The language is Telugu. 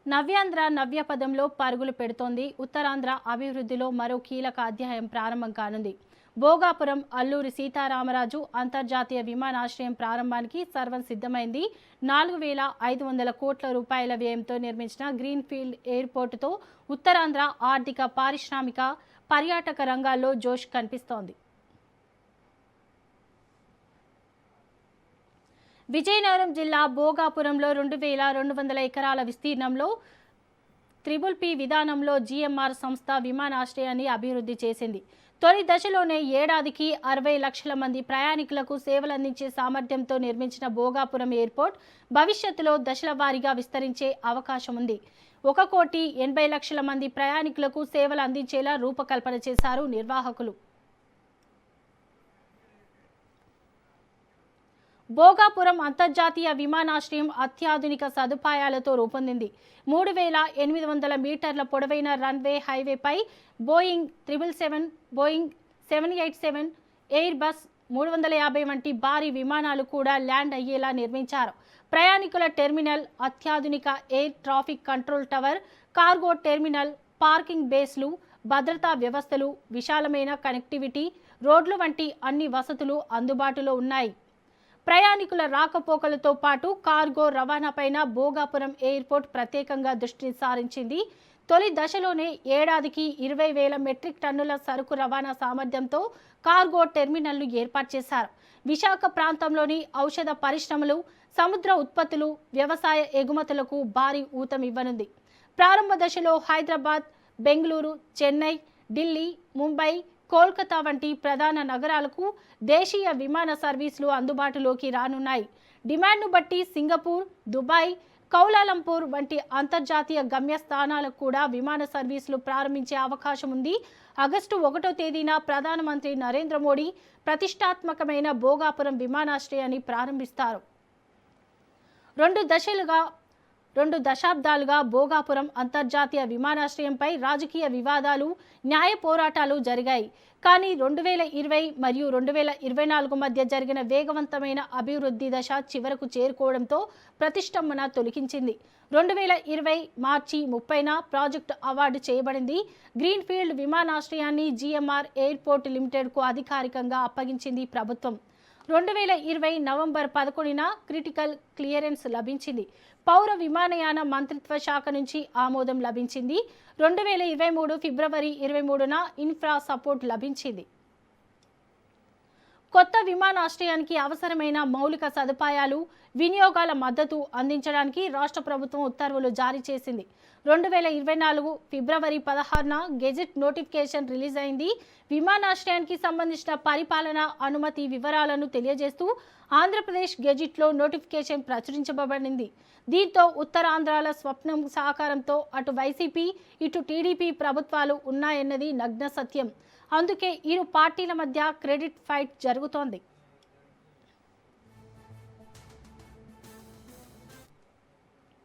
నవ్యాంధ్ర నవ్యపదంలో పరుగులు పెడుతోంది. ఉత్తరాంధ్ర అభివృద్ధిలో మరో కీలక అధ్యాయం ప్రారంభం కానుంది. భోగాపురం అల్లూరి సీతారామరాజు అంతర్జాతీయ విమానాశ్రయం ప్రారంభానికి సర్వం సిద్ధమైంది. 4,500 కోట్ల రూపాయల వ్యయంతో నిర్మించిన గ్రీన్ఫీల్డ్ ఎయిర్పోర్టుతో ఉత్తరాంధ్ర ఆర్థిక, పారిశ్రామిక, పర్యాటక రంగాల్లో జోష్ కనిపిస్తోంది. విజయనగరం జిల్లా భోగాపురంలో 2,200 ఎకరాల విస్తీర్ణంలో త్రిబుల్ విధానంలో జీఎంఆర్ సంస్థ విమానాశ్రయాన్ని అభివృద్ధి చేసింది. తొలి దశలోనే ఏడాదికి 60 లక్షల మంది ప్రయాణికులకు సేవలందించే సామర్థ్యంతో నిర్మించిన భోగాపురం ఎయిర్పోర్ట్ భవిష్యత్తులో దశల వారీగా విస్తరించే అవకాశం ఉంది. 1,80,00,000 మంది ప్రయాణికులకు సేవలు అందించేలా రూపకల్పన చేశారు నిర్వాహకులు. భోగాపురం అంతర్జాతీయ విమానాశ్రయం అత్యాధునిక సదుపాయాలతో రూపొందింది. 3,800 మీటర్ల పొడవైన రన్వే, హైవేపై బోయింగ్ 777, బోయింగ్ 787, ఎయిర్ బస్ 350 వంటి భారీ విమానాలు కూడా ల్యాండ్ అయ్యేలా నిర్మించారు. ప్రయాణికుల టెర్మినల్, అత్యాధునిక air traffic control tower, cargo terminal, parking బేస్లు, భద్రతా వ్యవస్థలు, విశాలమైన కనెక్టివిటీ రోడ్లు వంటి అన్ని వసతులు అందుబాటులో ఉన్నాయి. ప్రయాణికుల రాకపోకలతో పాటు కార్గో రవాణాపైన భోగాపురం ఎయిర్పోర్ట్ ప్రత్యేకంగా దృష్టి సారించింది. తొలి దశలోనే ఏడాదికి 20,000 మెట్రిక్ టన్నుల సరుకు రవాణా సామర్థ్యంతో కార్గో టెర్మినల్ను ఏర్పాటు చేశారు. విశాఖ ప్రాంతంలోని ఔషధ పరిశ్రమలు, సముద్ర ఉత్పత్తులు, వ్యవసాయ ఎగుమతులకు భారీ ఊతమివ్వనుంది. ప్రారంభ దశలో హైదరాబాద్, బెంగళూరు, చెన్నై, ఢిల్లీ, ముంబై, కోల్కతా వంటి ప్రధాన నగరాలకు దేశీయ విమాన సర్వీసులు అందుబాటులోకి రానున్నాయి. డిమాండ్ను బట్టి సింగపూర్, దుబాయ్, కౌలాలంపూర్ వంటి అంతర్జాతీయ గమ్యస్థానాలకు కూడా విమాన సర్వీసులు ప్రారంభించే అవకాశం ఉంది. ఆగస్టు 1వ తేదీన ప్రధానమంత్రి నరేంద్ర మోడీ ప్రతిష్టాత్మకమైన భోగాపురం విమానాశ్రయాన్ని ప్రారంభిస్తారు. 2 దశాబ్దాలుగా భోగాపురం అంతర్జాతీయ విమానాశ్రయంపై రాజకీయ వివాదాలు, న్యాయ పోరాటాలు జరిగాయి. కానీ 2020 మరియు 2024 మధ్య జరిగిన వేగవంతమైన అభివృద్ధి దశ చివరకు చేరుకోవడంతో ప్రతిష్టంభన తొలగించింది. 2020 మార్చి 30న ప్రాజెక్టు అవార్డు చేయబడింది. గ్రీన్ఫీల్డ్ విమానాశ్రయాన్ని జీఎంఆర్ ఎయిర్పోర్ట్ లిమిటెడ్కు అధికారికంగా అప్పగించింది ప్రభుత్వం. 2020 నవంబర్ 11న క్రిటికల్ క్లియరెన్స్ లభించింది. పౌర విమానయాన మంత్రిత్వ శాఖ నుంచి ఆమోదం లభించింది. 2023 ఫిబ్రవరి 23న ఇన్ఫ్రా సపోర్ట్ లభించింది. కొత్త విమానాశ్రయానికి అవసరమైన మౌలిక సదుపాయాలు, వినియోగాల మద్దతు అందించడానికి రాష్ట్ర ప్రభుత్వం ఉత్తర్వులు జారీ చేసింది. 2024 ఫిబ్రవరి 16న గెజెట్ నోటిఫికేషన్ రిలీజ్ అయింది. విమానాశ్రయానికి సంబంధించిన పరిపాలన అనుమతి వివరాలను తెలియజేస్తూ ఆంధ్రప్రదేశ్ గెజిట్లో నోటిఫికేషన్ ప్రచురించబడింది. దీంతో ఉత్తరాంధ్రాల స్వప్నం సాకారంతో అటు వైసీపీ, ఇటు టీడీపీ ప్రభుత్వాలు ఉన్నాయన్నది నగ్న సత్యం. అందుకే ఇరు పార్టీల మధ్య క్రెడిట్ ఫైట్ జరుగుతోంది.